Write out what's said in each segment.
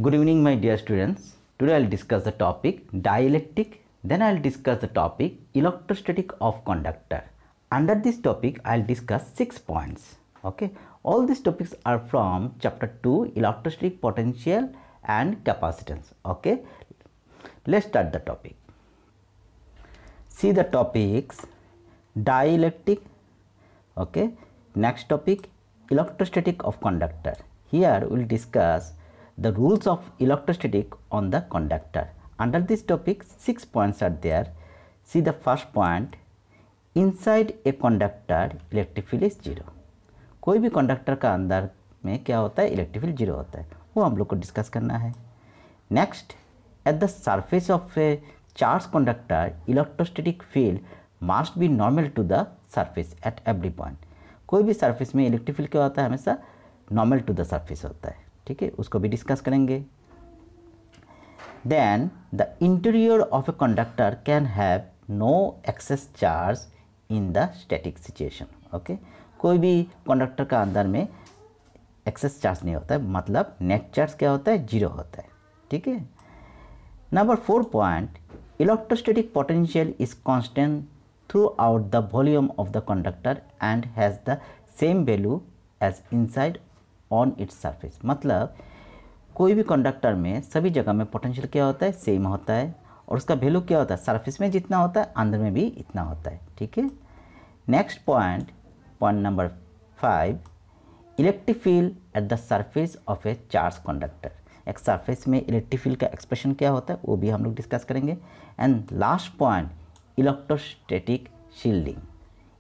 Good evening, my dear students. Today I'll discuss the topic dielectric. Then I'll discuss the topic electrostatic of conductor. Under this topic, I'll discuss 6 points. Okay. All these topics are from chapter 2, electrostatic potential and capacitance. Okay. Let's start the topic. See the topics: dielectric. Okay. Next topic, electrostatic of conductor. Here we'll discuss the rules of electrostatic on the conductor. Under this topic, 6 points are there. See the first point: inside a conductor electric field is 0. कोई भी conductor का अंदर में क्या होता है, electric field 0 होता है, वो हम लोग को डिस्कस करना है. Next, at the surface of a charge conductor electrostatic field must be normal to the surface at every point. कोई भी सरफेस में इलेक्ट्रिक फील्ड क्या होता है, हमेशा नॉर्मल टू द सरफेस होता है. ठीक है, उसको भी डिस्कस करेंगे. Then the interior of a conductor can have no excess charge in the static situation. Okay, कोई भी कंडक्टर का अंदर में एक्सेस चार्ज नहीं होता है, मतलब नेट चार्ज क्या होता है, 0 होता है. ठीक है. Number 4 point, electrostatic potential is constant throughout the volume of the conductor and has the same value as inside on its surface. मतलब कोई भी कंडक्टर में सभी जगह में पोटेंशियल क्या होता है, सेम होता है, और उसका वैल्यू क्या होता है, सरफेस में जितना होता है अंदर में भी इतना होता है. ठीक है. Next point number 5, electric field at the surface of a charge conductor. एक सरफेस में इलेक्ट्रिक फील्ड का एक्सप्रेशन क्या होता है, वो भी हम लोग डिस्कस करेंगे. And last point, electrostatic shielding.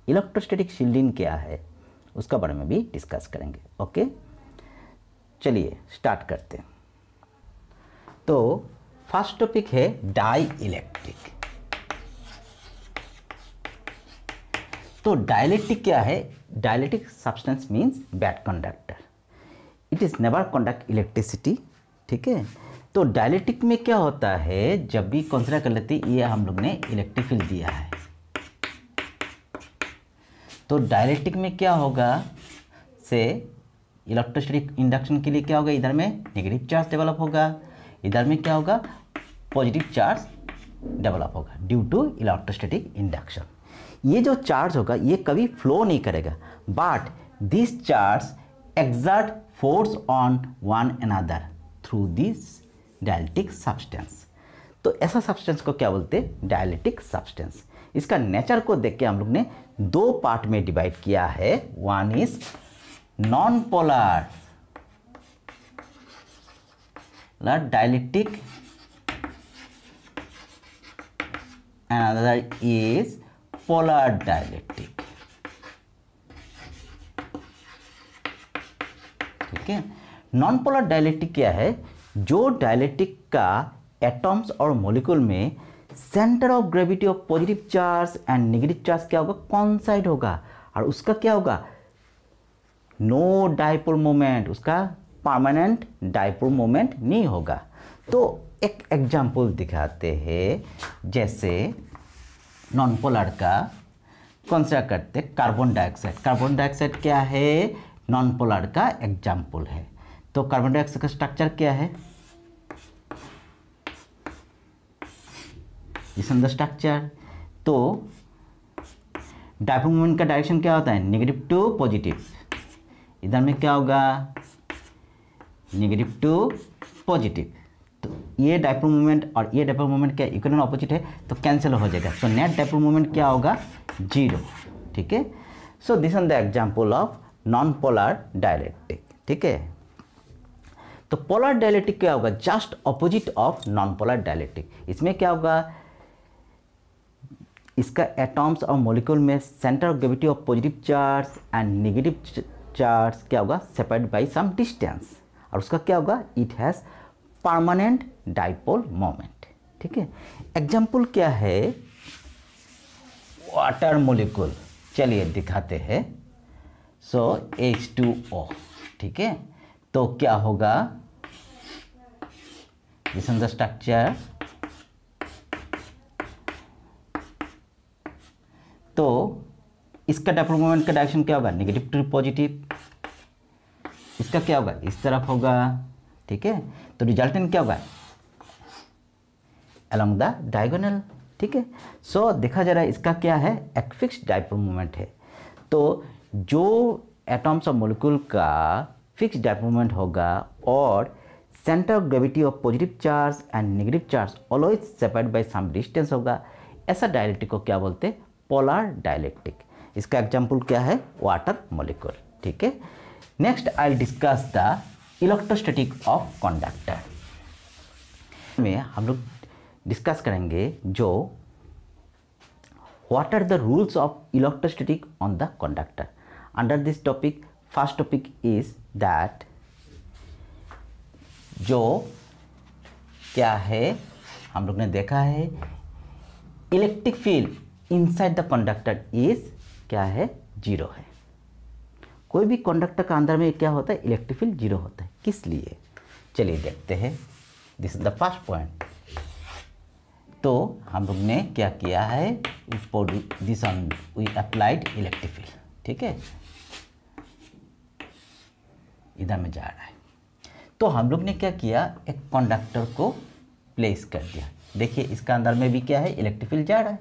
Electrostatic shielding क्या है, उसका बारे में भी डिस्कस करेंगे. ओके, चलिए स्टार्ट करते हैं. तो फर्स्ट टॉपिक है डाइइलेक्ट्रिक. तो डाइइलेक्ट्रिक क्या है? Dielectric substance means bad conductor. It is never conduct electricity. ठीक है. तो डाइइलेक्ट्रिक में क्या होता है, जब भी कंसीडर कर लेते ये हम लोग ने इलेक्ट्रिक फील्ड दिया है, तो डाइइलेक्ट्रिक में क्या होगा, से इलेक्ट्रोस्टैटिक इंडक्शन के लिए क्या होगा, इधर में नेगेटिव चार्ज डेवलप होगा, इधर में क्या होगा, पॉजिटिव चार्ज डेवलप होगा ड्यू टू इलेक्ट्रोस्टैटिक इंडक्शन. ये जो चार्ज होगा ये कभी फ्लो नहीं करेगा, but this charge exert force on one another through this dielectric substance. तो ऐसा सब्सटेंस को क्या बोलते हैं, डाइइलेक्ट्रिक सब्सटेंस. इसका नेचर को देख के हम लोग ने 2 पार्ट में डिवाइड किया है. One is non polar dielectric, another is polar dielectric. ठीक है. नॉन पोलर डाइइलेक्ट्रिक क्या है, जो डाइइलेक्ट्रिक का एटम्स और मॉलिक्यूल में centre of gravity of positive charge and negative charge क्या होगा, कॉन्साइड होगा, और उसका क्या होगा, नो डाइपोल मोमेंट, उसका परमानेंट डाइपोल मोमेंट नहीं होगा. तो एक एग्जांपल दिखाते हैं. जैसे नॉन पोलर का कंसीडर करते कार्बन डाइऑक्साइड. कार्बन डाइऑक्साइड क्या है, नॉन पोलर का एग्जांपल है. तो कार्बन डाइऑक्साइड का स्ट्रक्चर क्या है, दिस इज द स्ट्रक्चर. तो डाइपोल मोमेंट का डायरेक्शन क्या होता है, नेगेटिव टू पॉजिटिव. इधर में क्या होगा, नेगेटिव टू पॉजिटिव. तो ये डाइपोल मोमेंट और ये डाइपोल मोमेंट क्या इक्वल ऑपोजिट है, तो कैंसिल हो जाएगा. सो नेट डाइपोल मोमेंट क्या होगा, 0. ठीक है. So this is the example of non polar dielectric. ठीक है. तो पोलर डाइइलेक्ट्रिक क्या होगा, just opposite of non polar dielectric. इसमें क्या होगा, इसका एटॉम्स और मॉलिक्यूल में centre of gravity of positive charge and negative charge क्या होगा, सेपरेट बाय सम डिस्टेंस, और उसका क्या होगा, it has permanent dipole moment. ठीक है. एग्जाम्पल क्या है, वाटर मॉलिक्यूल. चलिए दिखाते हैं. सो H2O. ठीक है. तो क्या होगा, दिस इज द स्ट्रक्चर. तो इसका डाइपोल मोमेंट का डायरेक्शन क्या होगा, नेगेटिव टू पॉजिटिव. इसका क्या होगा, इस तरफ होगा. ठीक है। तो रिजल्टेंट क्या होगा, अलोंग द डायगोनल, ठीक है। सो देखा जा रहा है इसका क्या है, एक फिक्स्ड डाइपोल मोमेंट है। तो जो एटम्स ऑफ मोलिक्यूल का फिक्स्ड डाइपोल मोमेंट होगा और centre of gravity of positive charge and negative charge always separated by some distance होगा, ऐसा डायलेक्ट्रिक को क्या बोलते हैं, पोलर डायलेक्ट्रिक। इसका एग्जाम्पल क्या है, वाटर मॉलिक्यूल, ठीक है। Next I will discuss the electrostatic of conductor में हम लोग डिस्कस करेंगे जो what are the rules of electrostatic on the conductor. Under this topic first topic is that जो क्या है हम लोग ने देखा है electric field inside the conductor is क्या है, जीरो है। कोई भी कंडक्टर का अंदर में क्या होता है, इलेक्ट्रिक फील्ड जीरो होता है। किस लिए, चलिए देखते हैं। This is the first point. तो हम लोग ने क्या किया है, this on we applied electric field, ठीक है, इधर में जा रहा है। तो हम लोग ने क्या किया, एक कंडक्टर को प्लेस कर दिया। देखिए इसका अंदर में भी क्या है, इलेक्ट्रिक फील्ड जा रहा है,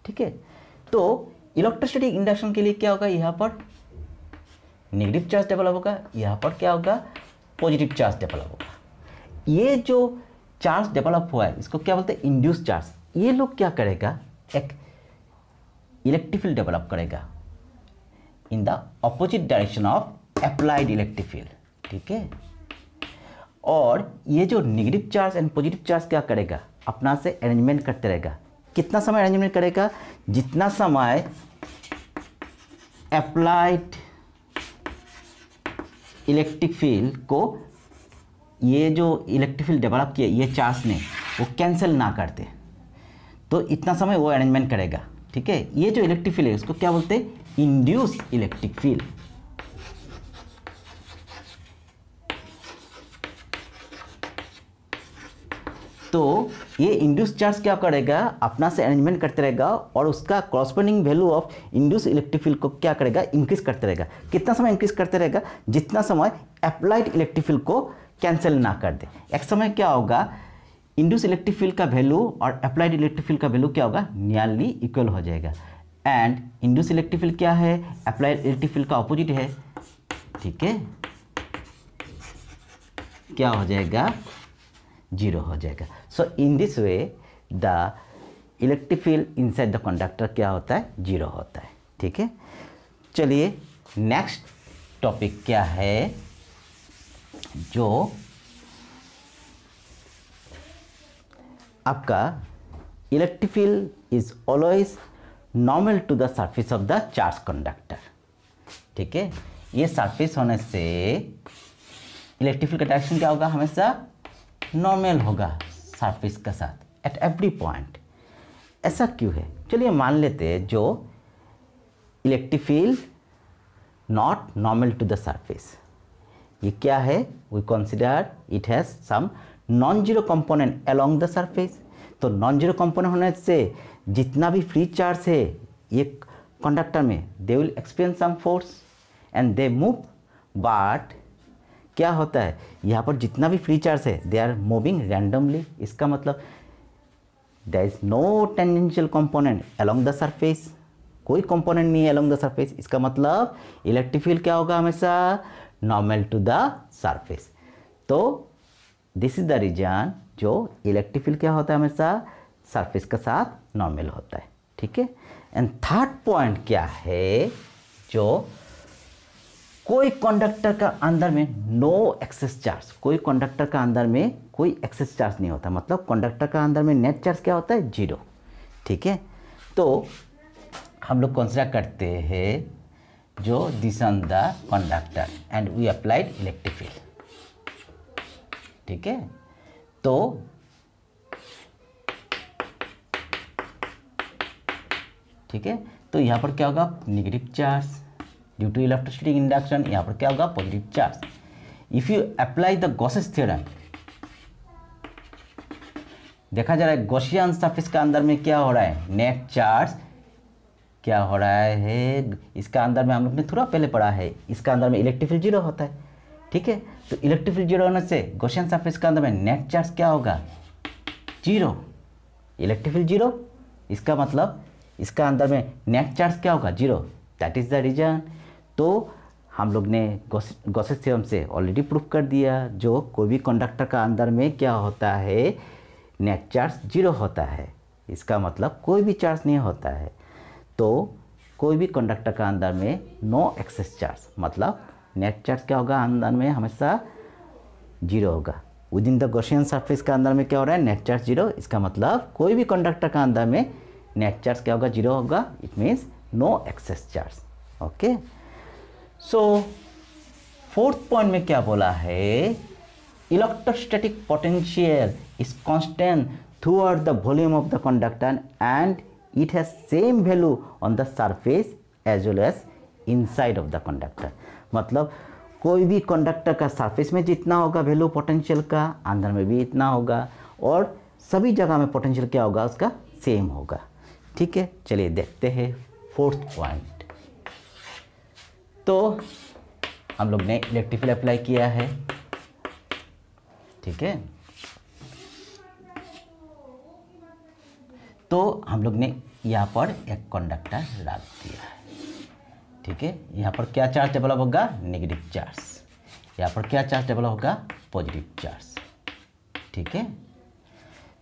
ठीक है। तो इलेक्ट्रोस्टैटिक इंडक्शन के लिए क्या होगा, यहाँ पर नेगेटिव चार्ज डेवलप होगा, यहाँ पर क्या होगा, पॉजिटिव चार्ज डेवलप होगा। ये जो चार्ज डेवलप हुआ है इसको क्या बोलते हैं, इंड्यूस चार्ज। ये लोग क्या करेगा, एक इलेक्ट्रिक फील्ड डेवलप करेगा in the opposite direction of applied electric field, ठीक है। और ये जो negative charge and positive charge क्या करेगा, अपना से अरेंजमेंट करते रहेगा। कितना समय अरेंजमेंट करेगा, जितना समय अप्लाइड इलेक्ट्रिक फील्ड को ये जो इलेक्ट्रिक फील्ड डेवलप किया ये चार्ज ने वो कैंसिल ना करते, तो इतना समय वो अरेंजमेंट करेगा, ठीक है। ये जो इलेक्ट्रिक फील्ड है उसको क्या बोलते हैं, इंड्यूस इलेक्ट्रिक फील्ड। तो ये इंड्यूस चार्ज क्या करेगा, अपना से अरेंजमेंट करते रहेगा और उसका corresponding value of induce electric field को क्या करेगा, इंक्रीज करते रहेगा। कितना समय इंक्रीज करते रहेगा, जितना समय अप्लाइड इलेक्ट्रिक फील्ड को कैंसिल ना कर दे। एक समय क्या होगा, इंड्यूस इलेक्ट्रिक फील्ड का वैल्यू और अप्लाइड इलेक्ट्रिक फील्ड का वैल्यू क्या होगा, नियरली इक्वल हो जाएगा। एंड इंड्यूस इलेक्ट्रिक फील्ड क्या है, अप्लाइड इलेक्ट्रिक फील्ड का ऑपोजिट है, ठीक है, क्या हो जाएगा, जीरो हो जाएगा। So in this way the electric field inside the conductor क्या होता है, जीरो होता है, ठीक है। चलिए नेक्स्ट टॉपिक क्या है, जो आपका electric field is always normal to the surface of the charge conductor, ठीक है। ये सरफेस होने से इलेक्ट्रिक फील्ड का डायरेक्शन क्या होगा, हमेशा नॉर्मल होगा सरफेस के साथ एट एवरी पॉइंट। ऐसा क्यों है, चलिए मान लेते हैं जो electric field not normal to the surface, ये क्या है, we consider it has some non zero component along the surface. तो नॉन जीरो कंपोनेंट होने से जितना भी फ्री चार्ज है ये कंडक्टर में, they will experience some force and they move, but क्या होता है यहाँ पर जितना भी फ्री चार्ज है दे आर मूविंग रैंडमली। इसका मतलब there is no tangential component along the surface, कोई कंपोनेंट नहीं है अलोंग द सरफेस। इसका मतलब इलेक्ट्रिक फील्ड क्या होगा, हमेशा नॉर्मल टू द सरफेस। तो दिस इज द रीजन जो इलेक्ट्रिक फील्ड क्या होता है, हमेशा सरफेस के साथ नॉर्मल होता है, ठीक है। एंड थर्ड पॉइंट क्या है, जो कोई कंडक्टर का अंदर में नो एक्सेस चार्ज, कोई कंडक्टर का अंदर में कोई एक्सेस चार्ज नहीं होता, मतलब कंडक्टर का अंदर में नेट चार्ज क्या होता है, जीरो, ठीक है। तो हम लोग कंसिडर करते हैं जो this on the conductor and we applied electric field, ठीक है। तो ठीक है, तो यहाँ पर क्या होगा, negative charge due to electrostatic induction, यहाँ पर क्या होगा, positive charge. If you apply the Gauss's theorem, देखा जा रहा है गॉसियन सरफेस का अंदर में क्या हो रहा है, नेट चार्ज क्या हो रहा है, इसका अंदर में हम लोग ने थोड़ा पहले पढ़ा है, इसका अंदर में इलेक्ट्रिक फील्ड जीरो होता है, ठीक है। तो इलेक्ट्रिक फील्ड जीरो होने से गॉसियन सरफेस के अंदर में नेट चार्ज क्या होगा, जीरो। इलेक्ट्रिक फील्ड जीरो, इसका मतलब इसका अंदर में नेट चार्ज क्या होगा, zero. That is the reason. तो हम लोग ने गॉसेस थ्योरम से ऑलरेडी प्रूफ कर दिया, जो कोई भी कंडक्टर का अंदर में क्या होता है, नेट चार्ज जीरो होता है। इसका मतलब कोई भी चार्ज नहीं होता है। तो कोई भी कंडक्टर का अंदर में नो एक्सेस चार्ज, मतलब नेट चार्ज क्या होगा, अंदर में हमेशा जीरो होगा। With in the Gaussian surface का अंदर में क्या हो रहा है, नेट चार्ज जीरो। इसका मतलब कोई भी कंडक्टर का अंदर में नेट चार्ज क्या होगा, जीरो होगा। It means no excess charge. Okay, so fourth point में क्या बोला है, electrostatic potential is constant throughout the volume of the conductor and it has same value on the surface as well as inside of the conductor. मतलब कोई भी conductor का surface में जितना होगा वैल्यू पोटेंशियल का, अंदर में भी इतना होगा, और सभी जगह में पोटेंशियल क्या होगा, उसका सेम होगा। ठीक है, चलिए देखते हैं फोर्थ पॉइंट। तो हम लोग ने इलेक्ट्रिक फील्ड अप्लाई किया है, ठीक है। तो हम लोग ने यहाँ पर एक कंडक्टर रख दिया है, ठीक है। यहाँ पर क्या चार्ज डेवलप होगा, नेगेटिव चार्ज। यहाँ पर क्या चार्ज डेवलप होगा, पॉजिटिव चार्ज, ठीक है।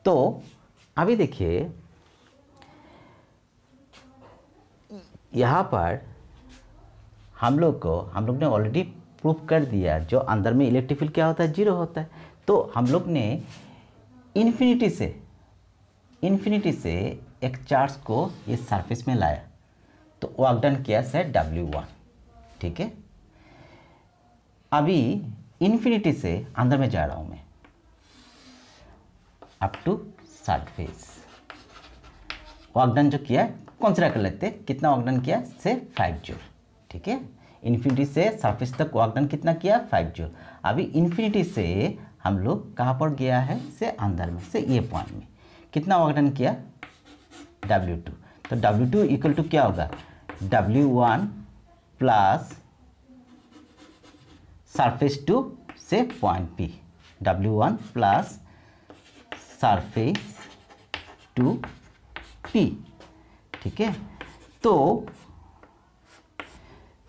तो अभी देखिए यहाँ पर हम लोग ने ऑलरेडी प्रूफ कर दिया, जो अंदर में इलेक्ट्रिक फील्ड क्या होता है, जीरो होता है। तो हम लोग ने इन्फिनिटी से एक चार्ज को ये सरफेस में लाया, तो वर्क डन किया है W1, ठीक है। अभी इन्फिनिटी से अंदर में जा रहा हूँ मैं, up to surface. Work done जो किया कंसीडर कर लेते, कितना वर्क डन किया, से 5 जूल, ठीक है। इन्फिनिटी से सरफेस तक वर्क डन कितना किया, 5 जूल। अभी इन्फिनिटी से हम लोग कहाँ पर गया है, से अंदर में, से ये पॉइंट में कितना वर्क डन किया, W2। तो W2 इक्वल टू क्या होगा, W1 प्लस सरफेस टू से point P, W1 plus surface two P, ठीक है। तो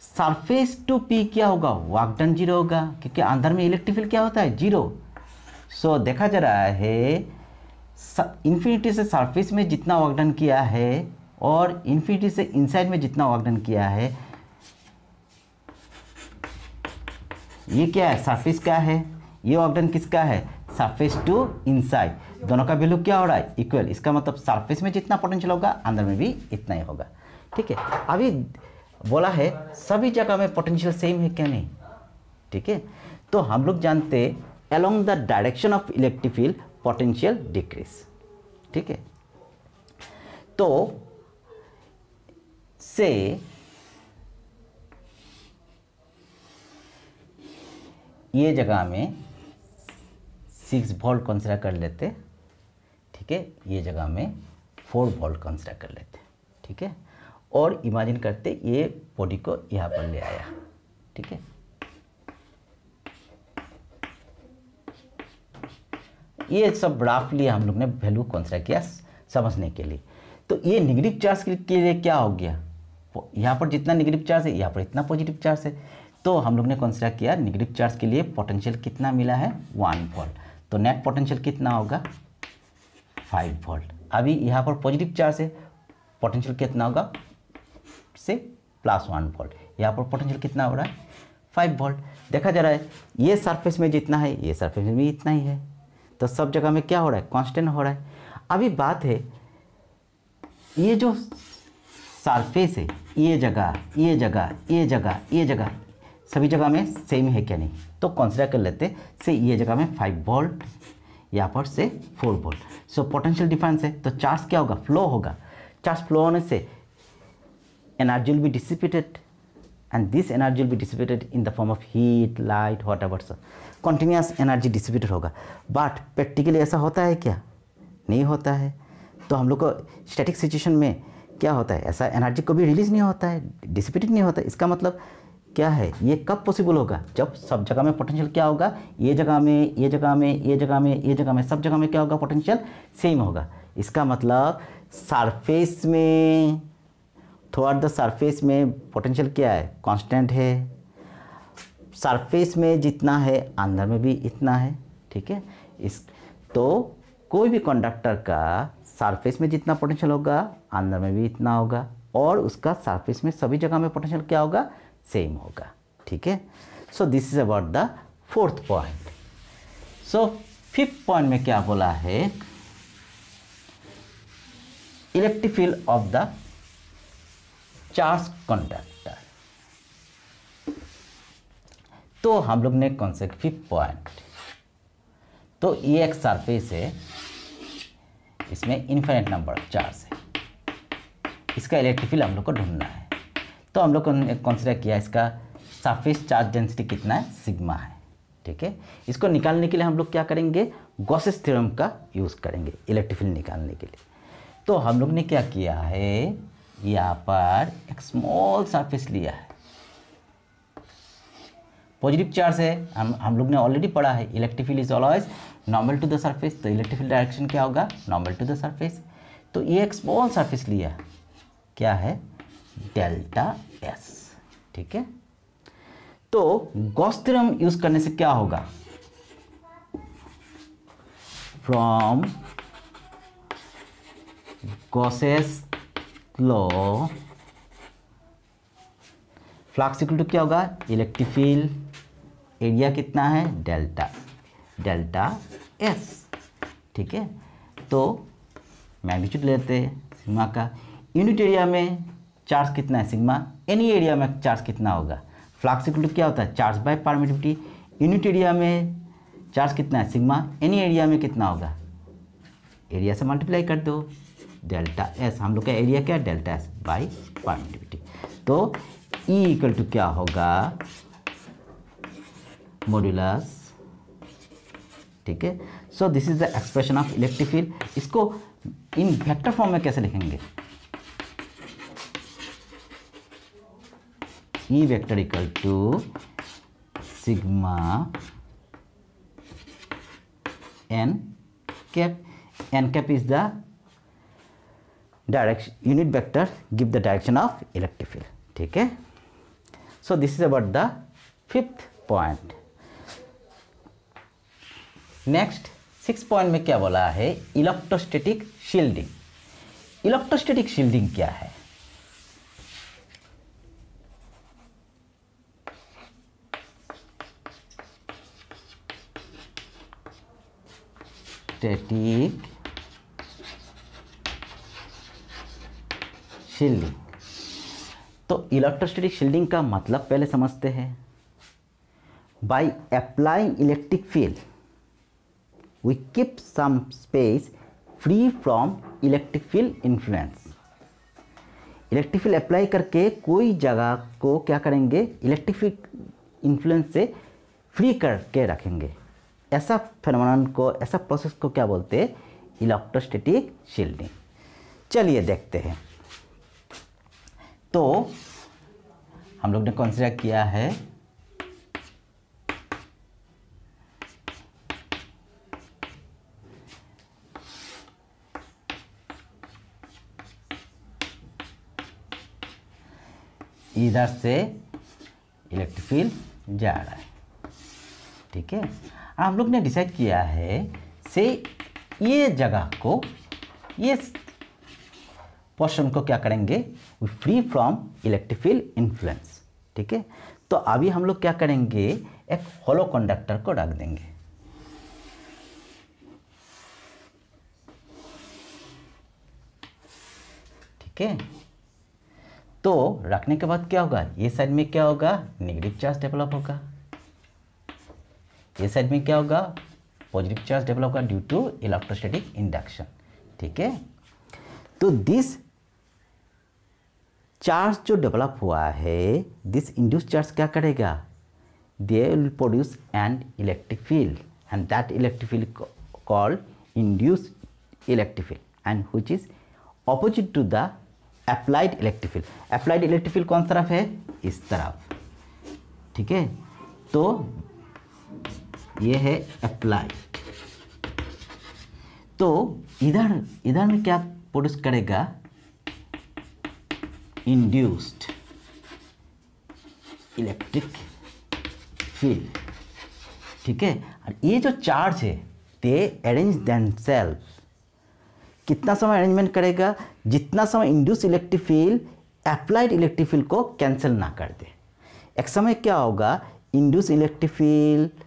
सरफेस टू P क्या होगा, वर्क डन जीरो होगा, क्योंकि अंदर में इलेक्ट्रिक फील्ड क्या होता है, जीरो। सो देखा जा रहा है इन्फिनिटी से सरफेस में जितना वर्क डन किया है और इन्फिनिटी से इनसाइड में जितना वर्क डन किया है, ये क्या है, सरफेस का है, ये वर्क डन किसका है, सरफेस टू इनसाइड। दोनों का वैल्यू क्या हो रहा है, इक्वल। इसका मतलब सरफेस में जितना पोटेंशियल होगा अंदर में भी इतना ही होगा, ठीक है। अभी बोला है सभी जगह में पोटेंशियल सेम है क्या, नहीं, ठीक है। तो हम लोग जानते along the direction of electric field potential decrease, ठीक है। तो से ये जगह में 6 वोल्ट कंसीडर कर लेते, ठीक है। ये जगह में 4 वोल्ट कंसीडर कर लेते, ठीक है। और इमेजिन करते ये बॉडी को यहाँ पर ले आया, ठीक है। ये सब रफली हम लोग ने वैल्यू कंसीडर किया समझने के लिए। तो ये नेगेटिव चार्ज के लिए क्या हो गया, यहाँ पर जितना नेगेटिव चार्ज है यहाँ पर इतना पॉजिटिव चार्ज है। तो हम लोग ने कंसीडर किया नेगेटिव चार्ज के लिए पोटेंशियल कितना मिला है, 1 वोल्ट। तो नेट पोटेंशियल कितना होगा, 5 वोल्ट। अभी यहाँ पर पॉजिटिव चार्ज है, पोटेंशियल कितना होगा, से +1 वोल्ट। यहाँ पर पोटेंशियल कितना हो रहा है, 5 वोल्ट। देखा जा रहा है ये सरफेस में जितना है, ये सरफेस में भी इतना ही है। तो सब जगह में क्या हो रहा है, कांस्टेंट हो रहा है। अभी बात है ये जो सरफेस है, ये जगह, ये जगह, ये जगह, ये जगह, सभी जगह में सेम है क्या, नहीं। तो कंसीडर कर लेते से ये जगह में 5 वोल्ट, यहाँ पर से 4 वोल्ट। सो पोटेंशियल डिफरेंस है, तो चार्ज क्या होगा, फ्लो होगा। चार्ज फ्लो होने से energy will be dissipated and this energy will be dissipated in the form of heat, light, whatever, so continuous energy dissipated होगा। बट प्रैक्टिकली ऐसा होता है क्या, नहीं होता है। तो हम लोग को स्टैटिक सिचुएशन में क्या होता है, ऐसा एनर्जी को भी रिलीज नहीं होता है, डिसिपेटेड नहीं होता है। इसका मतलब क्या है, ये कब पॉसिबल होगा, जब सब जगह में पोटेंशियल क्या होगा, ये जगह में, ये जगह में, ये जगह में, ये जगह में, सब जगह में क्या होगा, पोटेंशियल सेम होगा। इसका मतलब सरफेस में, थ्रूआउट द सरफेस में पोटेंशियल क्या है, कांस्टेंट है। सरफेस में जितना है अंदर में भी इतना है, ठीक है। इस तो कोई भी कंडक्टर का सरफेस में जितना पोटेंशियल होगा अंदर में भी इतना होगा, और उसका सरफेस में सभी जगह में पोटेंशियल क्या होगा, सेम होगा, ठीक है। So this is about the fourth point. So fifth point में क्या बोला है, electric field of the charge conductor. तो हम लोग ने कौन से फिफ्थ पॉइंट, तो ये एक सरफेस है, इसमें इनफाइनाइट नंबर ऑफ चार्ज है, इसका इलेक्ट्रिक फील्ड हम लोग को ढूंढना है। तो हम लोग को कंसिडर किया इसका सरफेस चार्ज डेंसिटी कितना है, सिग्मा है, ठीक है। इसको निकालने के लिए हम लोग क्या करेंगे, गॉसेस थ्योरम का यूज़ करेंगे इलेक्ट्रिक फील्ड निकालने के लिए। तो हम लोग ने क्या किया है, यहाँ पर एक स्मॉल सरफेस लिया है, पॉजिटिव चार्ज है, हम लोग ने ऑलरेडी पढ़ा है electric field is always normal to the surface. तो इलेक्ट्रिक फील्ड डायरेक्शन क्या होगा, नॉर्मल टू द सरफेस। तो ये एक स्मॉल सरफेस लिया, क्या है, डेल्टा एस, ठीक है। तो गॉस थ्योरम यूज करने से क्या होगा, from Gauss's law flux equal to क्या होगा, इलेक्ट्रिक फील्ड, एरिया कितना है, डेल्टा एस, ठीक है। तो मैग्नीट्यूड लेते हैं सिग्मा का, यूनिट एरिया में चार्ज कितना है, सिग्मा, एनी एरिया में चार्ज कितना होगा, फ्लक्स इक्वल टू क्या होता है, charge by permittivity, unit area में चार्ज कितना है, सिग्मा, एनी एरिया में कितना होगा, एरिया से मल्टीप्लाई कर दो, डेल्टा एस, हम लोग का एरिया क्या है, डेल्टा एस बाई परमिटिविटी। तो E इक्वल टू क्या होगा, मॉड्यूलस, ठीक है। So this is the expression of electric field. इसको इन वेक्टर फॉर्म में कैसे लिखेंगे, E vector equal to sigma N cap is the direction, unit vector give the direction of electric field, ठीक है। So this is about the fifth point. Next six point में क्या बोला है, electrostatic shielding. Electrostatic shielding क्या है, static shielding. तो electrostatic shielding का मतलब पहले समझते हैं। By applying electric field we keep some space free from electric field influence. Electric field apply करके कोई जगह को क्या करेंगे, इलेक्ट्रिक फील्ड इन्फ्लुएंस से फ्री करके रखेंगे। ऐसा फेनोमेनन को, ऐसा प्रोसेस को क्या बोलते हैं, इलेक्ट्रोस्टैटिक शील्डिंग। चलिए देखते हैं। तो हम लोग ने कंसीडर किया है इधर से इलेक्ट्रिक फील्ड जा रहा है, ठीक है। हम लोग ने डिसाइड किया है से ये जगह को, ये पोर्शन को क्या करेंगे, free from electric field influence, ठीक है। तो अभी हम लोग क्या करेंगे, एक होलो कंडक्टर को रख देंगे, ठीक है। तो रखने के बाद क्या होगा, ये साइड में क्या होगा, नेगेटिव चार्ज डेवलप होगा, ये साइड में क्या होगा, पॉजिटिव चार्ज डेवलप होगा ड्यू टू इलेक्ट्रोस्टैटिक इंडक्शन, ठीक है। तो दिस चार्ज जो डेवलप हुआ है, दिस इंड्यूस चार्ज क्या करेगा, they will produce an electric field and that electric field called induce electric field and which is opposite to the applied electric field. Applied electric field कौन तरफ है, इस तरफ, ठीक है, तो ये है अप्लाई। तो इधर में क्या प्रोड्यूस करेगा, इंड्यूस्ड इलेक्ट्रिक फील्ड, ठीक है। और ये जो चार्ज है दे अरेंज देमसेल्व्स, कितना समय अरेंजमेंट करेगा, जितना समय induce electric field applied electric field को कैंसिल ना कर दे। एक समय क्या होगा, इंड्यूस इलेक्ट्रिक फील्ड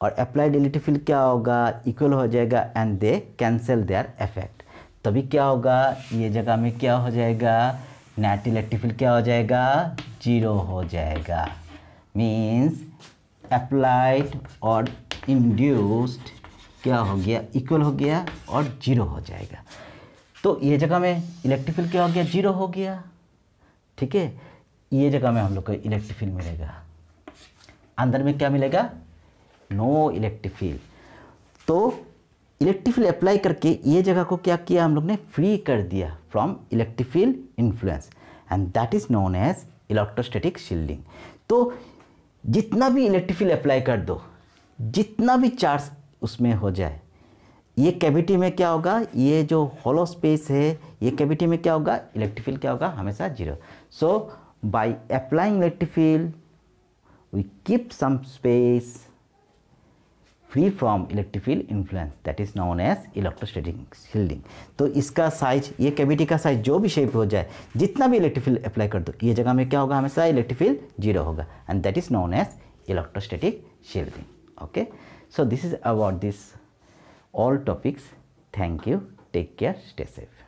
और अप्लाइड इलेक्ट्रिक फील्ड क्या होगा, इक्वल हो जाएगा and they cancel their effect. तभी क्या होगा, ये जगह में क्या हो जाएगा, नेट इलेक्ट्रिक फील्ड क्या हो जाएगा, 0 हो जाएगा। मीन्स अप्लाइड और इंड्यूस्ड क्या हो गया, इक्वल हो गया और 0 हो जाएगा। तो ये जगह में इलेक्ट्रिक फील्ड क्या हो गया, 0 हो गया, ठीक है। ये जगह में हम लोग को इलेक्ट्रिक फील्ड मिलेगा, अंदर में क्या मिलेगा, नो इलेक्ट्रिक फील्ड। तो इलेक्ट्रिक फील्ड अप्लाई करके ये जगह को क्या किया हम लोग ने, फ्री कर दिया from electric field influence, and that is known as electrostatic shielding. तो जितना भी इलेक्ट्रिक फील्ड अप्लाई कर दो, जितना भी चार्ज उसमें हो जाए, ये कैविटी में क्या होगा, ये जो हॉलो स्पेस है, ये कैविटी में क्या होगा, इलेक्ट्रिक फील्ड क्या होगा, हमेशा 0। So by applying electric field we keep some space free from electric field influence, that is known as electrostatic shielding. तो इसका साइज, ये कैविटी का साइज जो भी शेप हो जाए, जितना भी इलेक्ट्रिक फील्ड अप्लाई कर दो, ये जगह में क्या होगा, हमेशा इलेक्ट्रिक फील्ड 0 होगा, and that is known as electrostatic shielding. Okay, so this is about this all topics. Thank you, take care, stay safe.